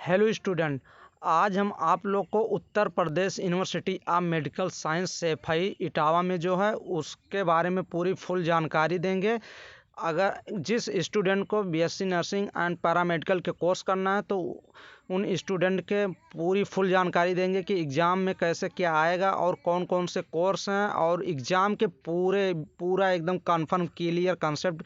Hello student. आज हम आप लोग को Uttar Pradesh university of medical science Saifai Etawah में जो है उसके बारे में पूरी फुल जानकारी देंगे। अगर जिस स्टूडेंट को बीएससी नर्सिंग एंड पैरामेडिकल के कोर्स करना है तो उन स्टूडेंट के पूरी फुल जानकारी देंगे कि एग्ज़ाम में कैसे क्या आएगा और कौन कौन से कोर्स हैं, और एग्ज़ाम के पूरा एकदम कन्फर्म क्लियर कंसेप्ट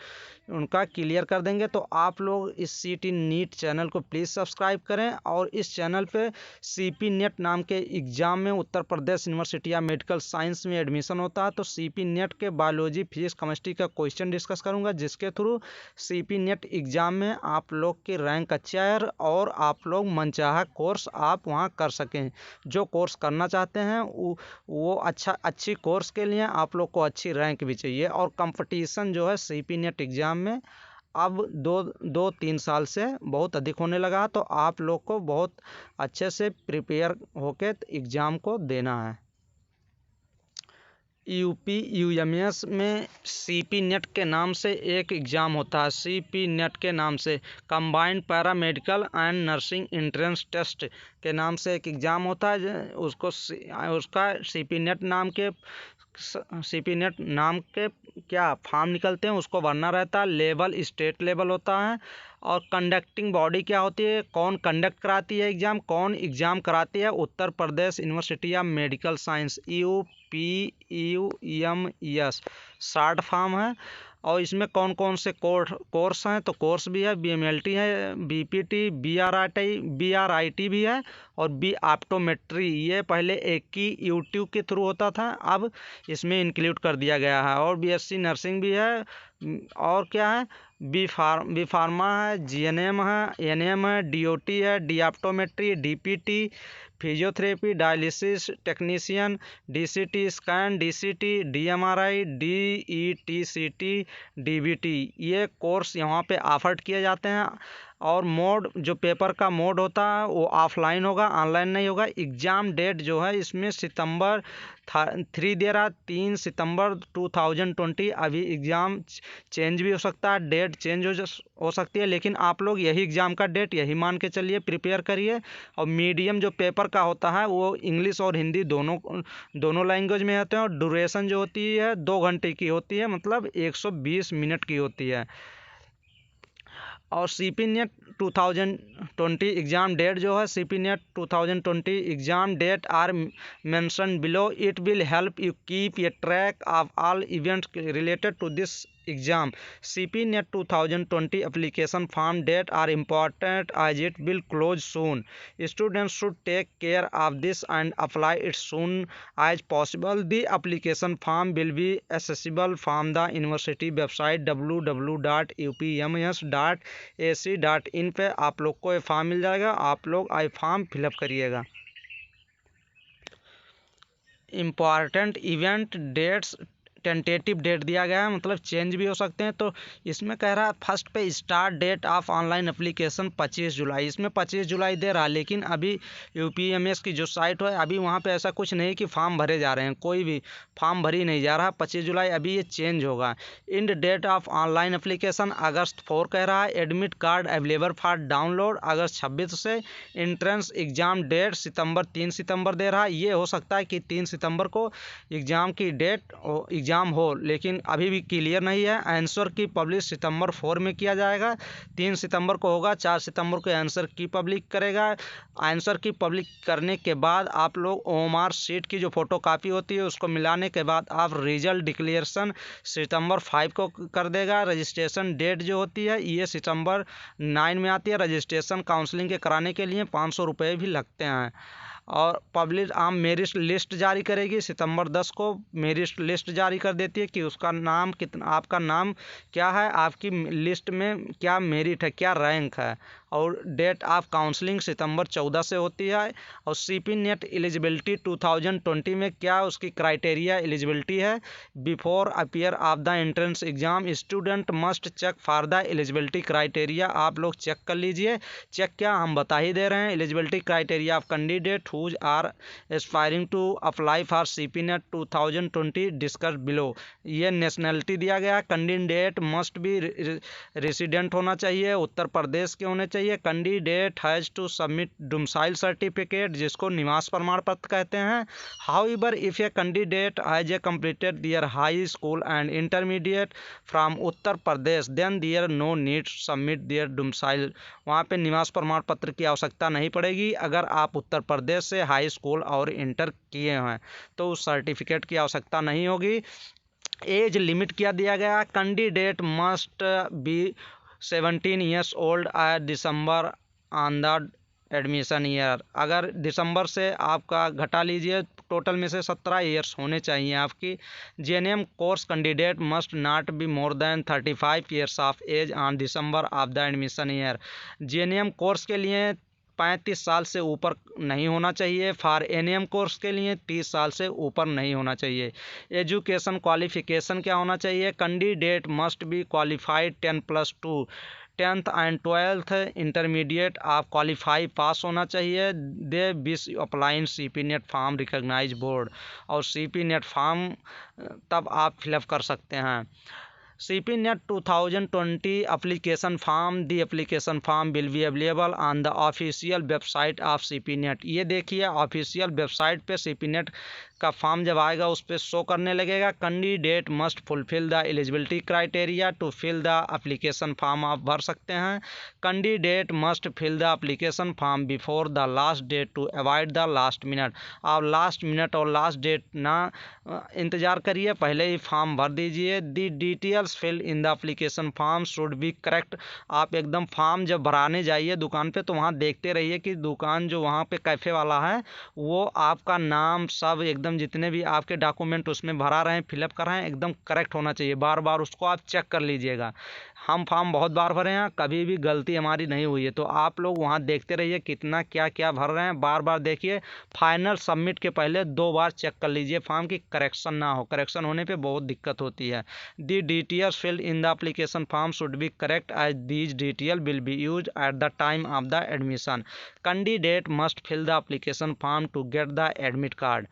उनका क्लियर कर देंगे। तो आप लोग इस सीटी नीट चैनल को प्लीज़ सब्सक्राइब करें, और इस चैनल पे सीपी नेट नाम के एग्ज़ाम में उत्तर Pradesh university of medical science में एडमिशन होता है। तो सीपी नेट के बायोलॉजी फिजिक्स केमिस्ट्री का क्वेश्चन डिस्कस करूंगा, जिसके थ्रू सीपी नेट एग्ज़ाम में आप लोग की रैंक अच्छा है और आप लोग मनचाहा कोर्स आप वहाँ कर सकें। जो कोर्स करना चाहते हैं वो अच्छी कोर्स के लिए आप लोग को अच्छी रैंक भी चाहिए। और कंपटीशन जो है सीपी नेट एग्ज़ाम में अब दो तीन साल से बहुत अधिक होने लगा, तो आप लोग को बहुत अच्छे से प्रिपेयर होकर एग्ज़ाम को देना है। यूपी यूएमएस में सीपी नेट के नाम से एक एग्ज़ाम होता है। सीपी नेट के नाम से combined paramedical and nursing entrance test के नाम से एक एग्ज़ाम होता है। उसका सीपी नेट नाम के क्या फॉर्म निकलते हैं, उसको भरना रहता है। लेवल स्टेट लेवल होता है। और कंडक्टिंग बॉडी क्या होती है, कौन कंडक्ट कराती है एग्ज़ाम, कौन एग्ज़ाम कराती है, Uttar Pradesh university of medical science UPUMS short form है। और इसमें कौन कौन से कोर्स हैं, तो कोर्स भी है, BMLT है, BPT, BRIT भी है, और बी ऑप्टोमेट्री। ये पहले एक ही यूट्यूब के थ्रू होता था, अब इसमें इंक्लूड कर दिया गया है। और BSc नर्सिंग भी है। और क्या है, बी फार्मा है, GNM है, NM है, DOT है, D optometry, DPT, physiotherapy, dialysis technician, DCT scan, DCT, DMRI, DETCT, DBT, ये कोर्स यहाँ पे ऑफर्ड किए जाते हैं। और मोड जो पेपर का मोड होता है वो ऑफलाइन होगा, ऑनलाइन नहीं होगा। एग्ज़ाम डेट जो है इसमें सितंबर 3 सितंबर 2020। अभी एग्ज़ाम चेंज भी हो सकता है, डेट चेंज हो सकती है, लेकिन आप लोग यही एग्ज़ाम का डेट यही मान के चलिए, प्रिपेयर करिए। और मीडियम जो पेपर का होता है वो इंग्लिश और हिंदी दोनों लैंग्वेज में होते हैं। और ड्यूरेशन जो होती है 2 घंटे की होती है, मतलब 120 मिनट की होती है। और सीपी नेट 2020 एग्ज़ाम डेट जो है, CP NET 2020 exam date are mention below. It will help you keep a track of all events related to this exam. CP NET 2020 application form date are important as it will close soon. Students should take care of this and apply it soon as possible. The application form will be accessible from the university website www.upms.ac.in पे आप लोग को ये form मिल जाएगा। आप लोग आई form fill up करिएगा। Important event dates tentative date दिया गया है, मतलब चेंज भी हो सकते हैं। तो इसमें कह रहा है फर्स्ट पे start date of online application 25 जुलाई। इसमें 25 जुलाई दे रहा है, लेकिन अभी UPMS की जो साइट है अभी वहाँ पे ऐसा कुछ नहीं कि फॉर्म भरे जा रहे हैं, कोई भी फॉर्म भरी नहीं जा रहा। 25 जुलाई अभी ये चेंज होगा। End date of online application अगस्त 4 कह रहा है। Admit card available for download अगस्त 26 से। एंट्रेंस एग्ज़ाम डेट 3 सितंबर दे रहा है। ये हो सकता है कि 3 सितंबर को एग्ज़ाम की डेट एग्ज़ाम हो, लेकिन अभी भी क्लियर नहीं है। आंसर की पब्लिश सितंबर 4 में किया जाएगा, 3 सितंबर को होगा, 4 सितंबर को आंसर की पब्लिक करेगा। आंसर की पब्लिक करने के बाद आप लोग OMR शीट की जो फोटो कापी होती है उसको मिलाने के बाद आप रिजल्ट डिक्लेरेशन सितंबर 5 को कर देगा। रजिस्ट्रेशन डेट जो होती है ये सितंबर 9 में आती है। रजिस्ट्रेशन काउंसलिंग के कराने के लिए 500 रुपये भी लगते हैं। और पब्लिक आम मेरिट लिस्ट जारी करेगी, सितंबर 10 को मेरिट लिस्ट जारी कर देती है कि उसका नाम कितना, आपका नाम क्या है, आपकी लिस्ट में क्या मेरिट है, क्या रैंक है। और डेट ऑफ काउंसलिंग सितंबर 14 से होती है। और CP NET एलिजिबिलिटी 2020 में क्या उसकी क्राइटेरिया एलिजिबिलिटी है। Before appear of the entrance exam student must check for the eligibility criteria. आप लोग चेक कर लीजिए। चेक क्या, हम बता ही दे रहे हैं। Eligibility criteria of candidate whose are aspiring to apply for CP NET 2020 discuss below. ये नेशनलिटी दिया गया। कैंडिडेट मस्ट बी रेसिडेंट होना चाहिए, उत्तर प्रदेश के होने चाहिए। चाहिए? Candidate has to submit domicile certificate, जिसको निवास प्रमाण पत्र कहते हैं। However if a candidate has a completed their high school and intermediate from Uttar Pradesh then there no need to submit their domicile. वहाँ पे निवास प्रमाण पत्र की आवश्यकता नहीं पड़ेगी। अगर आप उत्तर प्रदेश से हाई स्कूल और इंटर किए हैं तो उस सर्टिफिकेट की आवश्यकता नहीं होगी। एज लिमिट क्या दिया गया? Candidate must be 17 years old at December on the admission year. अगर दिसंबर से आपका घटा लीजिए, टोटल में से 17 ईयर्स होने चाहिए आपकी। GNM course candidate must not be more than 35 years of age on December of the admission year. GNM course के लिए 35 साल से ऊपर नहीं होना चाहिए। फॉर एनएम कोर्स के लिए 30 साल से ऊपर नहीं होना चाहिए। एजुकेशन क्वालिफिकेशन क्या होना चाहिए? Candidate must be qualified 10+2 10th and 12th intermediate आप क्वालिफाई पास होना चाहिए। They wish applying CP NET form recognize board, और CP नेट फॉर्म तब आप फिलअप कर सकते हैं। CP NET 2020 application form, the application form will be available on the official website of CP NET. ये देखिए ऑफिशियल वेबसाइट पे CP NET का फॉर्म जब आएगा उस पर शो करने लगेगा। Candidate must fulfil the eligibility criteria to fill the application form आप भर सकते हैं। Candidate must fill the application form before the last date to avoid the last minute. आप लास्ट मिनट और लास्ट डेट ना इंतज़ार करिए, पहले ही फॉर्म भर दीजिए। The details fill in the application form should be correct. आप एकदम फॉर्म जब भराने जाइए दुकान पे तो वहाँ देखते रहिए कि दुकान जो वहाँ पे कैफ़े वाला है वो आपका नाम सब एकदम जितने भी आपके डॉक्यूमेंट उसमें भरा रहे हैं, फिलअप कर रहे हैं, एकदम करेक्ट होना चाहिए। बार बार उसको आप चेक कर लीजिएगा। हम फॉर्म बहुत बार भरे हैं, कभी भी गलती हमारी नहीं हुई है, तो आप लोग वहाँ देखते रहिए कितना क्या क्या भर रहे हैं, बार बार देखिए। फाइनल सबमिट के पहले 2 बार चेक कर लीजिए फॉर्म की करेक्शन ना हो। करेक्शन होने पे बहुत दिक्कत होती है। The details filled in the application form should be correct as these detail will be use at the time of the admission. Candidate must fill the application form to get the admit card.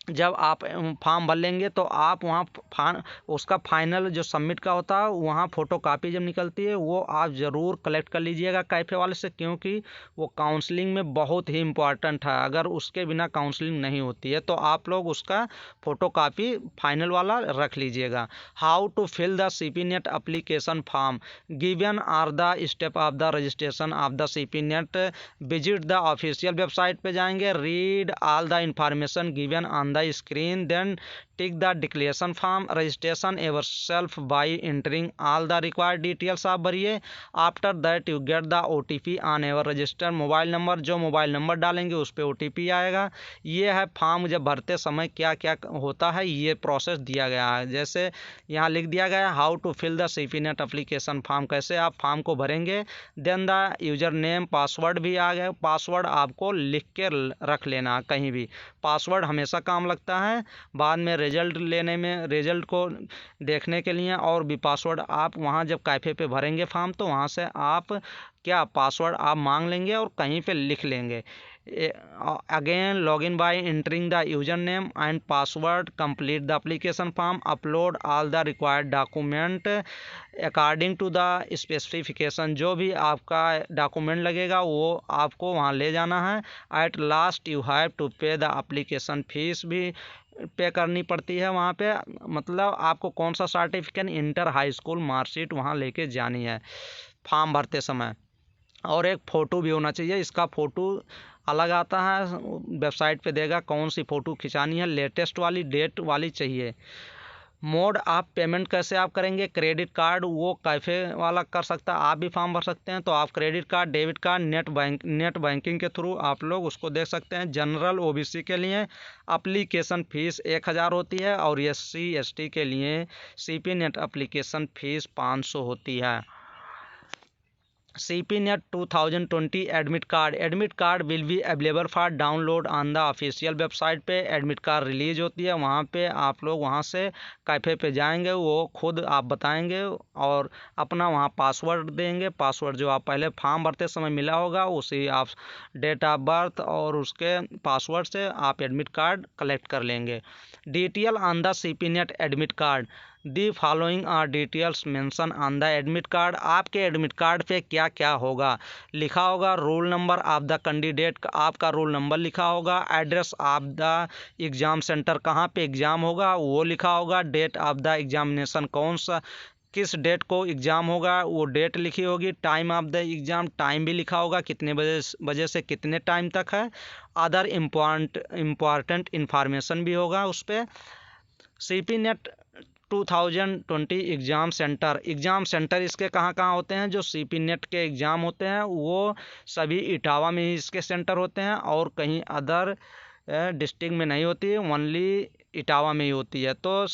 जब आप form भर लेंगे तो आप वहाँ उसका final जो submit का होता है वहाँ फ़ोटोकॉपी जब निकलती है वो आप ज़रूर कलेक्ट कर लीजिएगा कैफ़े वाले से, क्योंकि वो काउंसलिंग में बहुत ही इम्पॉर्टेंट है। अगर उसके बिना काउंसलिंग नहीं होती है तो आप लोग उसका फ़ोटोकॉपी फाइनल वाला रख लीजिएगा। How to fill the CP NET application form given are the step of the registration of the CP NET. Visit the official website पे जाएंगे, read all the information given on the screen, then tick the declaration form, registration yourself by entering all the required details आप भरिए। after that you get the OTP on your registered mobile number. जो mobile number डालेंगे उस पर OTP आएगा। ये है form जब भरते समय क्या क्या होता है, ये प्रोसेस दिया गया है। जैसे यहाँ लिख दिया गया है how to fill the CP NET application form, कैसे आप फॉर्म को भरेंगे। Then the user name, password भी आ गया। पासवर्ड आपको लिख के रख लेना, कहीं भी पासवर्ड हमेशा काम लगता है। बाद में रिजल्ट लेने में, रिजल्ट को देखने के लिए और भी पासवर्ड आप वहाँ जब कैफ़े पे भरेंगे फॉर्म तो वहाँ से आप क्या पासवर्ड आप मांग लेंगे और कहीं पे लिख लेंगे। Again login by entering the user name and password, complete the application form, upload all the required document according to the specification. जो भी आपका डॉक्यूमेंट लगेगा वो आपको वहाँ ले जाना है। At last you have to pay the application fees भी पे करनी पड़ती है वहाँ पे। मतलब आपको कौन सा certificate, inter, high school marksheet वहाँ लेके जानी है फॉर्म भरते समय। और एक फ़ोटो भी होना चाहिए, इसका फ़ोटो अलग आता है, वेबसाइट पे देगा कौन सी फ़ोटो खिंचानी है, लेटेस्ट वाली, डेट वाली चाहिए। मोड ऑफ पेमेंट कैसे आप करेंगे? क्रेडिट कार्ड वो कैफ़े वाला कर सकता है, आप भी फॉर्म भर सकते हैं तो आप credit card, debit card, net banking के थ्रू आप लोग उसको देख सकते हैं। जनरल OBC के लिए एप्लीकेशन फ़ीस 1000 होती है और SC ST के लिए CP नेट एप्लीकेशन फ़ीस 500 होती है। CP NET 2020 admit card. Admit card will be available for download on the official website पे एडमिट कार्ड रिलीज होती है, वहाँ पे आप लोग वहाँ से कैफ़े पे जाएंगे, वो खुद आप बताएंगे और अपना वहाँ पासवर्ड देंगे। पासवर्ड जो आप पहले फॉर्म भरते समय मिला होगा उसी आप डेट ऑफ बर्थ और उसके पासवर्ड से आप एडमिट कार्ड कलेक्ट कर लेंगे। Detail on the CP NET admit card. The following are details mention on the admit card. आपके एडमिट कार्ड पे क्या क्या होगा लिखा होगा। Roll number of the candidate, आपका रोल नंबर लिखा होगा। Address of the exam centre, कहाँ पे एग्ज़ाम होगा वो लिखा होगा। डेट ऑफ द एग्जामिनेशन, कौन सा किस डेट को एग्ज़ाम होगा वो डेट लिखी होगी। Time of the exam, time भी लिखा होगा कितने बजे से कितने टाइम तक है। अदर इम्पॉर्टेंट इंफॉर्मेशन भी होगा उस पर। CP नेट 2020 एग्ज़ाम सेंटर इसके कहाँ कहाँ होते हैं। जो CP नेट के एग्ज़ाम होते हैं वो सभी इटावा में ही इसके सेंटर होते हैं और कहीं अदर डिस्ट्रिक्ट में नहीं होती है, ओनली इटावा में ही होती है। तो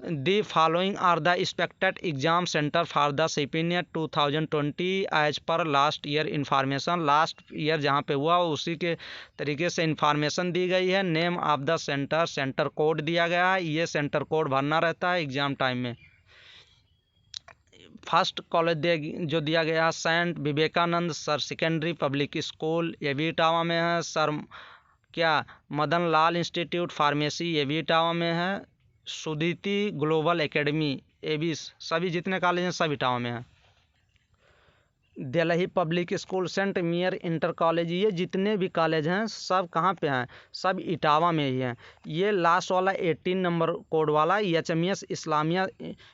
the following are the expected exam centre for the CP NET 2020 as per last year information. Last year जहाँ पे हुआ उसी के तरीके से इंफॉर्मेशन दी गई है। Name of the centre, centre code दिया गया है। ये सेंटर कोड भरना रहता है एग्ज़ाम टाइम में। फर्स्ट कॉलेज जो दिया गया है saint Vivekanand sir secondary public school, ये भी इटावा में है। Sir Madan Lal institute pharmacy, ये भी इटावा में है। सुदीति ग्लोबल एकेडमी, ये भी, सभी जितने कॉलेज हैं सब इटावा में हैं। दिल्ली पब्लिक स्कूल, सेंट मियर इंटर कॉलेज, ये जितने भी कॉलेज हैं सब कहाँ पे हैं, सब इटावा में ही हैं। ये लास्ट वाला 18 नंबर कोड वाला HMS इस्लामिया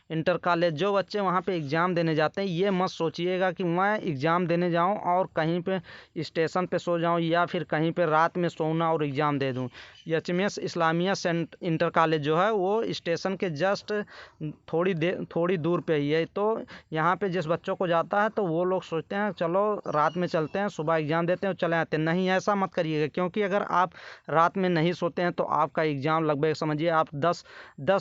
इंटर कॉलेज, जो बच्चे वहाँ पे एग्ज़ाम देने जाते हैं ये मत सोचिएगा कि मैं एग्ज़ाम देने जाऊँ और कहीं पे स्टेशन पे सो जाऊँ या फिर कहीं पे रात में सोना और एग्ज़ाम दे दूँ। HMS इस्लामिया इंटर कॉलेज जो है वो स्टेशन के जस्ट थोड़ी दूर पे ही है। तो यहाँ पे जिस बच्चों को जाता है तो वो लोग सोचते हैं चलो रात में चलते हैं, सुबह एग्ज़ाम देते हैं और चले आते हैं। नहीं, ऐसा मत करिएगा, क्योंकि अगर आप रात में नहीं सोते हैं तो आपका एग्ज़ाम लगभग समझिए आप 10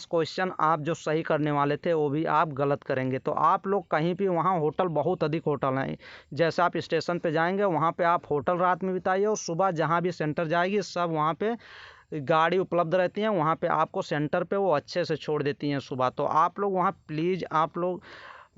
क्वेश्चन आप जो सही करने वाले थे वो भी आप गलत करेंगे। तो आप लोग कहीं भी, वहाँ होटल बहुत अधिक होटल हैं, जैसे आप स्टेशन पे जाएंगे वहाँ पे आप होटल रात में बिताइए और सुबह जहाँ भी सेंटर जाएगी सब वहाँ पे गाड़ी उपलब्ध रहती हैं, वहाँ पे आपको सेंटर पे वो अच्छे से छोड़ देती हैं सुबह। तो आप लोग वहाँ प्लीज़ आप लोग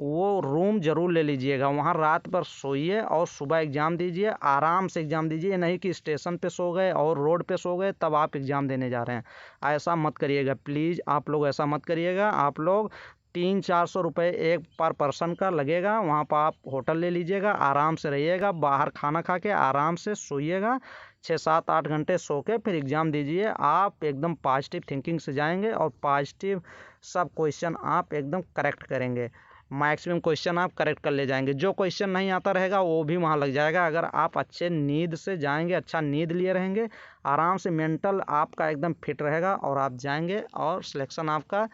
वो रूम ज़रूर ले लीजिएगा, वहाँ रात भर सोइए और सुबह एग्ज़ाम दीजिए, आराम से एग्ज़ाम दीजिए। नहीं कि स्टेशन पे सो गए और रोड पे सो गए तब आप एग्ज़ाम देने जा रहे हैं, ऐसा मत करिएगा प्लीज़। आप लोग ऐसा मत करिएगा। आप लोग 300-400 रुपये एक पर पर्सन का लगेगा, वहाँ पर आप होटल ले लीजिएगा, आराम से रहिएगा, बाहर खाना खा के आराम से सोइएगा, 6-7-8 घंटे सो के फिर एग्ज़ाम दीजिए। आप एकदम पॉजिटिव थिंकिंग से जाएंगे और पॉजिटिव सब क्वेश्चन आप एकदम करेक्ट करेंगे। मैक्सिमम क्वेश्चन आप करेक्ट कर ले जाएंगे। जो क्वेश्चन नहीं आता रहेगा वो भी वहाँ लग जाएगा। अगर आप अच्छे नींद से जाएंगे, अच्छा नींद लिए रहेंगे, आराम से, मेंटल आपका एकदम फिट रहेगा और आप जाएंगे और सिलेक्शन आपका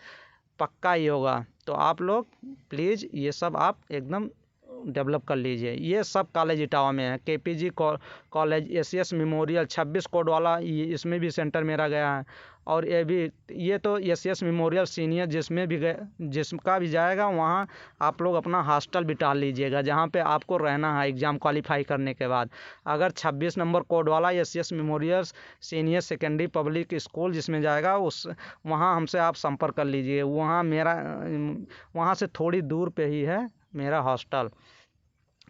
पक्का ही होगा। तो आप लोग प्लीज़ ये सब आप एकदम डेवलप कर लीजिए। ये सब कॉलेज इटावा में है। KPG college, SES memorial 26 code वाला, इसमें भी सेंटर मेरा गया है। और ये तो SES मेमोरियल सीनियर जिसका भी जाएगा वहाँ आप लोग अपना हॉस्टल बिठा लीजिएगा, जहाँ पे आपको रहना है एग्ज़ाम क्वालिफाई करने के बाद। अगर 26 नंबर कोड वाला SES memorial senior secondary public school जिसमें जाएगा वहाँ हमसे आप संपर्क कर लीजिए। वहाँ से थोड़ी दूर पे ही है मेरा हॉस्टल।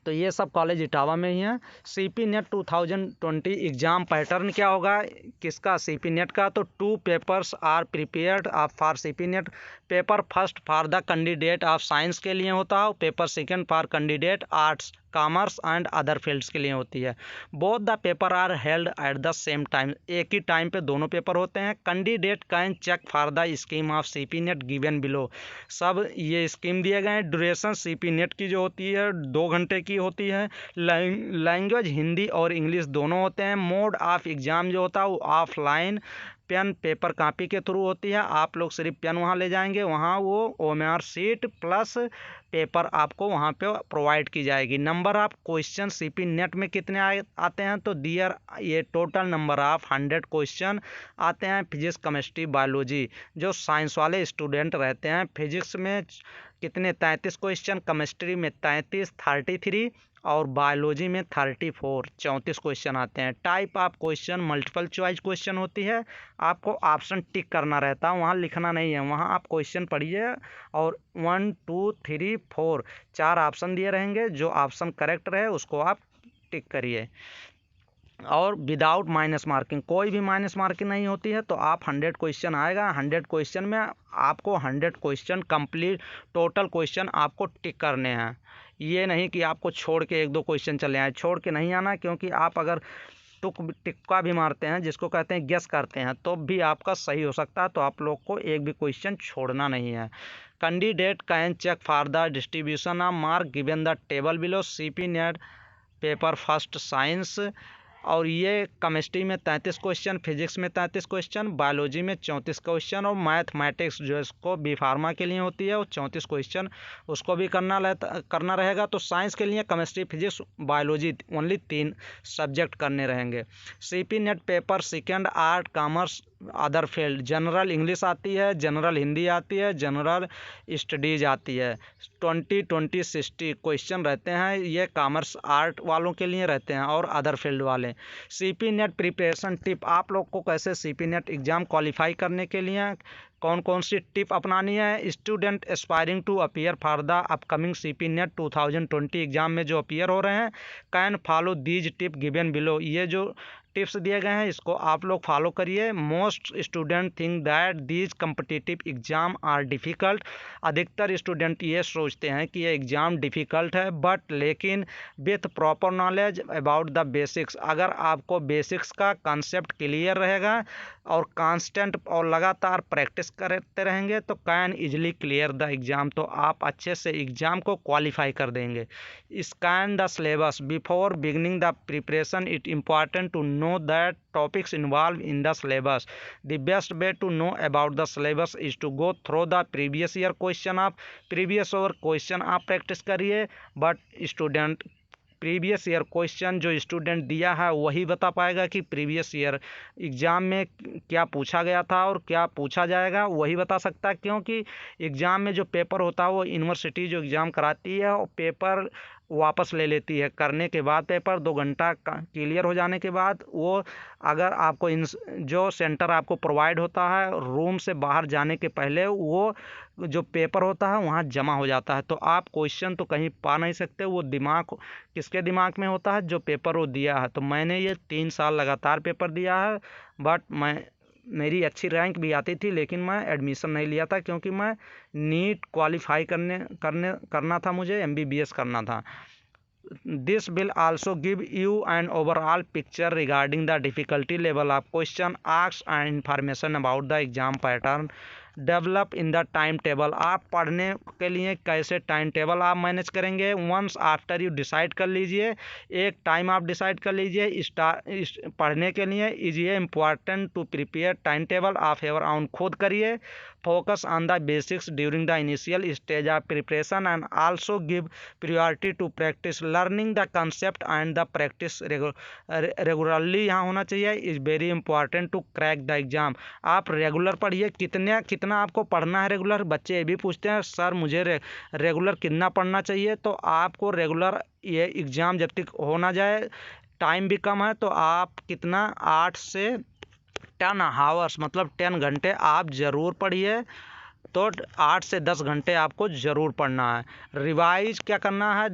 तो ये सब कॉलेज इटावा में ही है। CP नेट 2020 एग्ज़ाम पैटर्न क्या होगा किसका, CP नेट का, तो 2 papers are prepared for CP NET. Paper first for the candidate of science के लिए होता है और paper second for candidate arts, commerce and other fields के लिए होती है। Both the paper are held at the same time, एक ही टाइम पे दोनों पेपर होते हैं। Candidate can check for the scheme of CP NET given below, सब ये स्कीम दिए गए हैं। ड्यूरेशन CP नेट की जो होती है 2 घंटे की होती है। लैंग्वेज हिंदी और इंग्लिश दोनों होते हैं। मोड ऑफ एग्ज़ाम जो होता है वो ऑफलाइन पेन पेपर कॉपी के थ्रू होती है। आप लोग सिर्फ पेन वहाँ ले जाएंगे, वहाँ वो OMR शीट प्लस पेपर आपको वहाँ पे प्रोवाइड की जाएगी। Number of question CP net में कितने आते हैं, तो ये टोटल नंबर ऑफ 100 क्वेश्चन आते हैं। फिजिक्स, केमिस्ट्री, बायोलॉजी जो साइंस वाले स्टूडेंट रहते हैं, फिजिक्स में कितने 33 क्वेश्चन, केमिस्ट्री में 33 और बायोलॉजी में 34 क्वेश्चन आते हैं। Type of question multiple choice question होती है, आपको ऑप्शन टिक करना रहता है, वहाँ लिखना नहीं है। वहाँ आप क्वेश्चन पढ़िए और 1 2 3 4 4 ऑप्शन दिए रहेंगे, जो ऑप्शन करेक्ट रहे उसको आप टिक करिए। और विदाउट माइनस मार्किंग, कोई भी माइनस मार्किंग नहीं होती है। तो आप 100 क्वेश्चन आएगा, 100 क्वेश्चन में आपको 100 क्वेश्चन कंप्लीट टोटल क्वेश्चन आपको टिक करने हैं। ये नहीं कि आपको छोड़ के 1-2 क्वेश्चन चले आए, छोड़ के नहीं आना, क्योंकि आप अगर टिक्का भी मारते हैं, जिसको कहते हैं गेस करते हैं, तो भी आपका सही हो सकता है। तो आप लोग को एक भी क्वेश्चन छोड़ना नहीं है। Candidate can check for the distribution of mark given the table below. CP NET paper first science, और ये केमिस्ट्री में 33 क्वेश्चन, फिजिक्स में 33 क्वेश्चन, बायोलॉजी में 34 क्वेश्चन, और मैथमेटिक्स जो इसको बी फार्मा के लिए होती है वो 34 क्वेश्चन उसको भी करना रहेगा। तो साइंस के लिए chemistry, physics, biology only 3 subject करने रहेंगे। CP NET paper second dart, commerce, other field, general English आती है, जनरल हिंदी आती है, जनरल स्टडीज आती है। 20-20-60 क्वेश्चन रहते हैं, ये कॉमर्स आर्ट वालों के लिए रहते हैं और अदर फील्ड वाले। CP नेट प्रिपरेशन टिप, आप लोग को कैसे CP नेट एग्ज़ाम क्वालिफाई करने के लिए कौन कौन सी टिप अपनानी है। Student aspiring to appear for the upcoming CP NET 2020 exam में जो अपीयर हो रहे हैं, can follow these tip given below. ये जो टिप्स दिए गए हैं इसको आप लोग फॉलो करिए। Most student think that these competitive exam are difficult. अधिकतर स्टूडेंट ये सोचते हैं कि ये एग्ज़ाम डिफ़िकल्ट है, बट लेकिन with proper knowledge about the basics, अगर आपको बेसिक्स का कंसेप्ट क्लियर रहेगा और कांस्टेंट और लगातार प्रैक्टिस करते रहेंगे तो can easily clear the exam, तो आप अच्छे से एग्ज़ाम को क्वालिफाई कर देंगे। Scan the syllabus before beginning the preparation, it important to know that topics involved in the syllabus. The best way to know about the syllabus is to go through the previous year question of previous year question आप practice करिए। But student previous year question जो student दिया है वही बता पाएगा कि previous year exam में क्या पूछा गया था और क्या पूछा जाएगा, वही बता सकता है। क्योंकि एग्ज़ाम में जो पेपर होता है वो यूनिवर्सिटी जो एग्ज़ाम कराती है और पेपर वापस ले लेती है। करने के बाद पेपर 2 घंटा क्लियर हो जाने के बाद वो, अगर आपको जो सेंटर आपको प्रोवाइड होता है रूम से बाहर जाने के पहले, वो जो पेपर होता है वहाँ जमा हो जाता है। तो आप क्वेश्चन तो कहीं पा नहीं सकते, वो दिमाग किसके दिमाग में होता है, जो पेपर वो दिया है। तो मैंने ये 3 साल लगातार पेपर दिया है, बट मेरी अच्छी रैंक भी आती थी, लेकिन मैं एडमिशन नहीं लिया था क्योंकि मैं नीट क्वालिफाई करना था, मुझे MBBS करना था। This will also give you an overall picture regarding the difficulty level of question asked and information about the exam pattern develop in the time table. आप पढ़ने के लिए कैसे टाइम टेबल आप मैनेज करेंगे, वंस आफ्टर यू डिसाइड कर लीजिए, एक टाइम आप डिसाइड कर लीजिए पढ़ने के लिए। इज ये important to prepare time table of your own, खुद करिए। Focus on the basics during the initial stage of preparation and also give priority to practice learning the concept and the practice regularly यहाँ होना चाहिए। Is very important to crack the exam. आप regular पढ़िए। कितना आपको पढ़ना है regular, बच्चे ये भी पूछते हैं सर मुझे रेगुलर कितना पढ़ना चाहिए। तो आपको रेगुलर ये एग्ज़ाम जब तक हो ना जाए, टाइम भी कम है, तो आप कितना 8 से 10 आवर्स मतलब 10 घंटे आप ज़रूर पढ़िए। तो 8 से 10 घंटे आपको ज़रूर पढ़ना है। रिवाइज क्या करना है,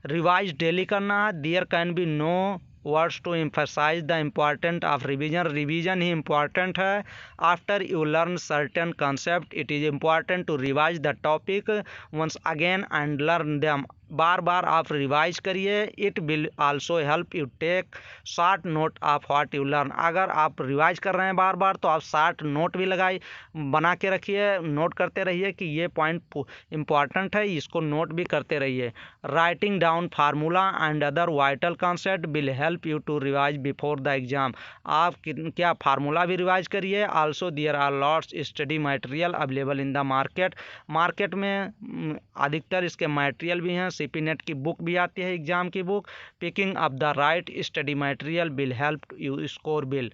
रिवाइज डेली करना है। There can be no words to emphasise the important of revision, revision ही इम्पॉर्टेंट है। After you learn certain concept it is important to revise the topic once again and learn them. बार बार आप revise करिए। It will also help you take short note of what you learn. अगर आप revise कर रहे हैं बार बार तो आप शॉर्ट नोट भी बना के रखिए, नोट करते रहिए कि ये पॉइंट इम्पॉर्टेंट है, इसको नोट भी करते रहिए। Writing down formula and other vital concept will help you to revise before the exam. आप क्या फार्मूला भी रिवाइज करिए। Also there are lots study material available in the market में अधिकतर इसके मटेरियल भी हैं। CP नेट की बुक भी आती है, एग्जाम की book. Picking up the right study material will help you score bill,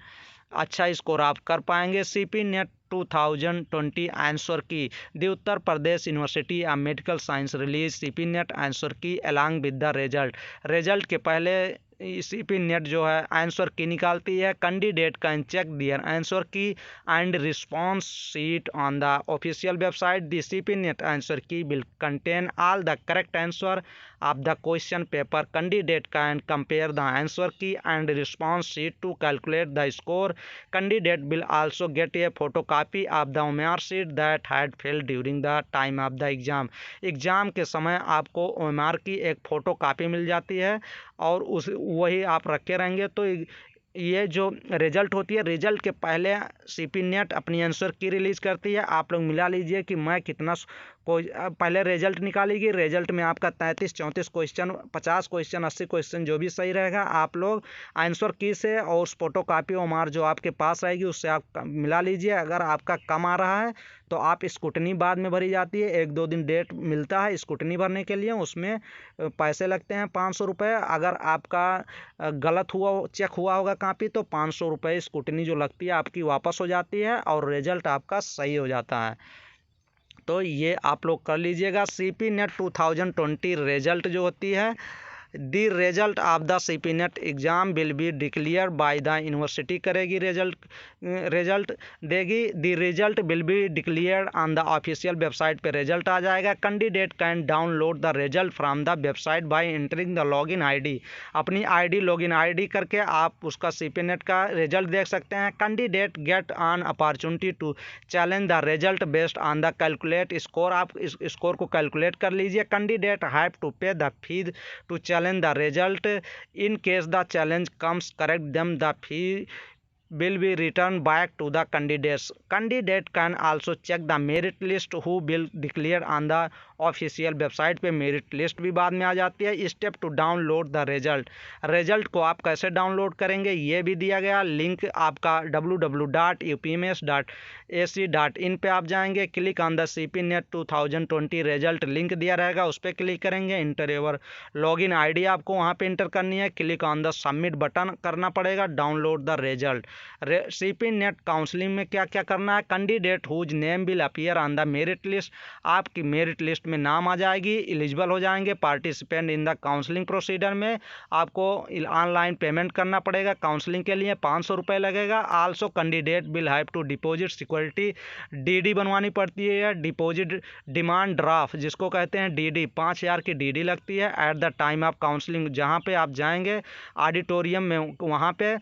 अच्छा स्कोर आप कर पाएंगे। CP नेट 2020 आंसर की। The Uttar Pradesh university of medical science release CP NET answer की अलॉन्ग विद द रिजल्ट के पहले CP net जो है आंसर की निकालती है। Candidate can check their answer key and response sheet on the official website. The CP NET answer key will contain all the correct answer of the question paper. Candidate can compare the answer key and response sheet to calculate the score. Candidate will also get a photocopy of the OMR sheet that had filled during the time of the exam. Exam के समय आपको OMR की एक photo copy मिल जाती है और उस वही आप रखे रहेंगे। तो ये जो रिज़ल्ट होती है, रिज़ल्ट के पहले सीपी नेट अपनी आंसर की रिलीज़ करती है। आप लोग मिला लीजिए कि मैं कितना कोई पहले रिजल्ट निकालेगी। रिजल्ट में आपका 33-34 क्वेश्चन, 50 क्वेश्चन, 80 क्वेश्चन जो भी सही रहेगा आप लोग आंसर की से और फोटो कापी ओमार जो आपके पास रहेगी उससे आप मिला लीजिए। अगर आपका कम आ रहा है तो आप स्क्रूटनी बाद में भरी जाती है, 1-2 दिन डेट मिलता है स्क्रूटनी भरने के लिए, उसमें पैसे लगते हैं 500 रुपये। अगर आपका गलत हुआ चेक हुआ होगा कापी तो 500 रुपये स्क्रूटनी जो लगती है आपकी वापस हो जाती है और रिजल्ट आपका सही हो जाता है। तो ये आप लोग कर लीजिएगा। सीपी नेट 2020 रिजल्ट जो होती है, the result of the CP net exam will be declare by the university करेगी, रिजल्ट देगी। The result will be declare on the official website पे रिजल्ट आ जाएगा। Candidate can download the result from the website bye entering the login ID. अपनी ID login ID करके आप उसका CP net का result देख सकते हैं। Candidate get on opportunity to challenge the result based on the calculate score. आप इस स्कोर को कैलकुलेट कर लीजिए। Candidate have to pay the fees to challenge the result. In case the challenge comes correct, then the fee will be returned back to the candidates. Candidate can also check the merit list who will declare on the official website पे merit list भी बाद में आ जाती है। Step to download the result को आप कैसे डाउनलोड करेंगे ये भी दिया गया। लिंक आपका www.upms.ac.in पे आप जाएंगे, click on the CP NET 2020 result link दिया रहेगा, उस पर क्लिक करेंगे। इंटर योर लॉगिन आईडी आपको वहाँ पे इंटर करनी है, click on the submit button करना पड़ेगा, download the result. CP NET counselling में क्या क्या करना है, candidate whose name will appear on the merit list, आपकी मेरिट लिस्ट में नाम आ जाएगी, एलिजिबल हो जाएंगे participant in the counselling procedure में। आपको ऑनलाइन पेमेंट करना पड़ेगा, काउंसलिंग के लिए 500 रुपये लगेगा। Also candidate will have to deposit security, DD बनवानी पड़ती है, डिपॉजिट डिमांड ड्राफ्ट जिसको कहते हैं डीडी, 5000 की डीडी लगती है eight the time of counselling. जहाँ पे आप जाएंगे ऑडिटोरियम में, वहाँ पे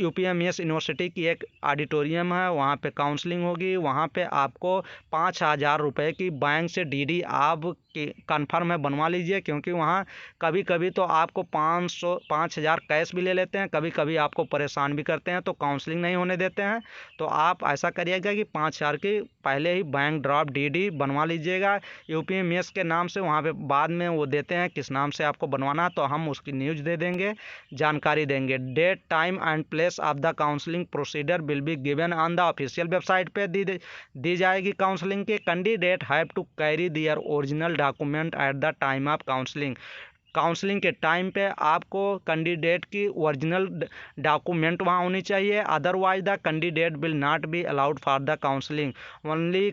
यूपीएमएस यूनिवर्सिटी की एक ऑडिटोरियम है, वहाँ पे काउंसलिंग होगी, वहाँ पे आपको 5000 रुपये की बैंक से डीडी आप कन्फर्म है बनवा लीजिए, क्योंकि वहाँ कभी कभी तो आपको 5000 कैश भी ले लेते हैं, कभी कभी आपको परेशान भी करते हैं, तो काउंसलिंग नहीं होने देते हैं। तो आप ऐसा करिएगा कि 5000 की पहले ही बैंक ड्राफ्ट डीडी बनवा लीजिएगा यूपीएमएस के नाम से। वहाँ पे बाद में वो देते हैं किस नाम से आपको बनवाना है, तो हम उसकी न्यूज़ दे देंगे, जानकारी देंगे। Date, time and place of the counselling procedure will be given on the official website पे दी जाएगी काउंसलिंग के। Candidate have to carry their original document at the time of counselling के टाइम पे आपको कैंडिडेट की ओरिजिनल डॉक्यूमेंट वहाँ होनी चाहिए, otherwise the candidate will not be allowed for the counselling only,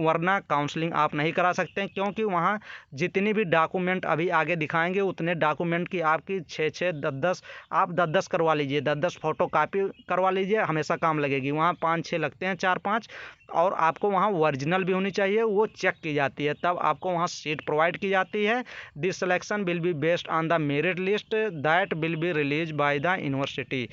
वरना काउंसलिंग आप नहीं करा सकते हैं, क्योंकि वहाँ जितनी भी डॉक्यूमेंट अभी आगे दिखाएंगे उतने डॉक्यूमेंट की आपकी 6-6, 10-10 आप 10-10 करवा लीजिए, 10-10 फोटो कापी करवा लीजिए, हमेशा काम लगेगी। वहाँ 5-6 लगते हैं, 4-5, और आपको वहाँ ओरिजिनल भी होनी चाहिए, वो चेक की जाती है, तब आपको वहाँ सीट प्रोवाइड की जाती है। This selection will be based on the merit list that will be release by the university.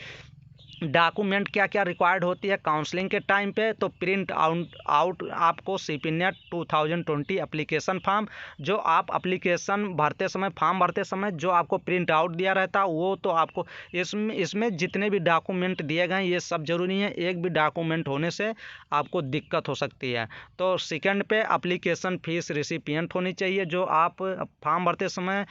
Document क्या क्या रिक्वायर्ड होती है काउंसलिंग के टाइम पे, तो प्रिंट आउट आपको सीपी नेट 2020 एप्लीकेशन फॉर्म, जो आप एप्लीकेशन भरते समय, फॉर्म भरते समय जो आपको प्रिंट आउट दिया रहता है, वो तो आपको इसमें जितने भी डॉक्यूमेंट दिए गए हैं ये सब जरूरी है, एक भी डॉक्यूमेंट होने से आपको दिक्कत हो सकती है। तो सेकंड पे एप्लीकेशन फीस रिसिपिएंट होनी चाहिए, जो आप फॉर्म भरते समय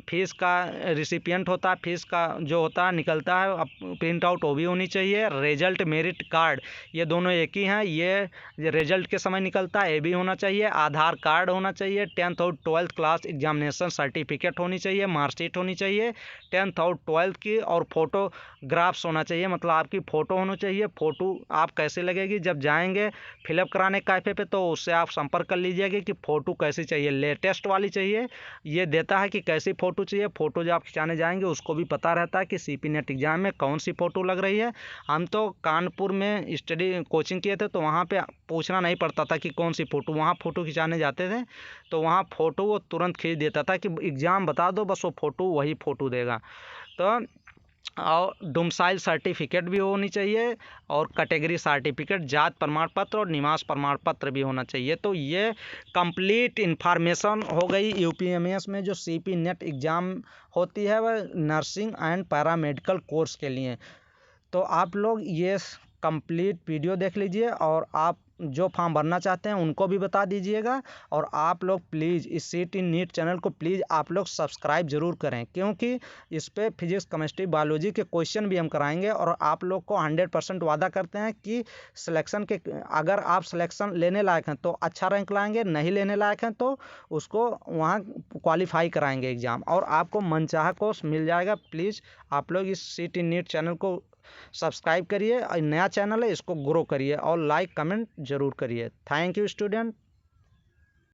फीस का रिसिपिएंट होता है, फीस का जो होता है निकलता है प्रिंट आउट, वो भी होनी होनी चाहिए। रिजल्ट मेरिट कार्ड ये दोनों एक ही हैं, ये रिजल्ट के समय निकलता है, ये भी होना चाहिए। आधार कार्ड होना चाहिए। 10th और 12th क्लास एग्जामिनेशन सर्टिफिकेट होनी चाहिए, मार्कशीट होनी चाहिए 10th और 12th की, और फोटोग्राफ्स होना चाहिए, मतलब आपकी फ़ोटो होनी चाहिए। फ़ोटो आप कैसे लगेगी, जब जाएंगे फिलअप कराने कैफे पे तो उससे आप संपर्क कर लीजिएगा कि फ़ोटो कैसी चाहिए, लेटेस्ट वाली चाहिए। ये देता है कि कैसी फ़ोटो चाहिए। फ़ोटो जो आप खिंचाने जाएंगे उसको भी पता रहता है कि CP नेट एग्ज़ाम में कौन सी फ़ोटो लग रही है। हम तो कानपुर में स्टडी कोचिंग किए थे, तो वहाँ पे पूछना नहीं पड़ता था कि कौन सी फ़ोटो, वहाँ फ़ोटो खिंचाने जाते थे तो वहाँ फ़ोटो वो तुरंत खींच देता था कि एग्ज़ाम बता दो, बस वो फ़ोटो वही फ़ोटो देगा। तो और डोमिसाइल सर्टिफिकेट भी होनी चाहिए, और कैटेगरी सर्टिफिकेट, जात प्रमाण पत्र और निवास प्रमाण पत्र भी होना चाहिए। तो ये कंप्लीट इन्फॉर्मेशन हो गई UPMS में जो CP नेट एग्ज़ाम होती है वह नर्सिंग एंड पैरामेडिकल कोर्स के लिए। तो आप लोग ये कंप्लीट वीडियो देख लीजिए, और आप जो फॉर्म भरना चाहते हैं उनको भी बता दीजिएगा। और आप लोग प्लीज़ इस CT नीट चैनल को प्लीज़ आप लोग सब्सक्राइब ज़रूर करें, क्योंकि इस पर फिजिक्स केमिस्ट्री बायोलॉजी के क्वेश्चन भी हम कराएंगे। और आप लोग को 100% वादा करते हैं कि सिलेक्शन के, अगर आप सिलेक्शन लेने लायक हैं तो अच्छा रैंक लाएंगे, नहीं लेने लायक हैं तो उसको वहाँ क्वालिफाई कराएंगे एग्ज़ाम, और आपको मनचाहा कोर्स मिल जाएगा। प्लीज़ आप लोग इस CT नीट चैनल को सब्सक्राइब करिए, नया चैनल है इसको ग्रो करिए, और लाइक कमेंट ज़रूर करिए। Thank you student.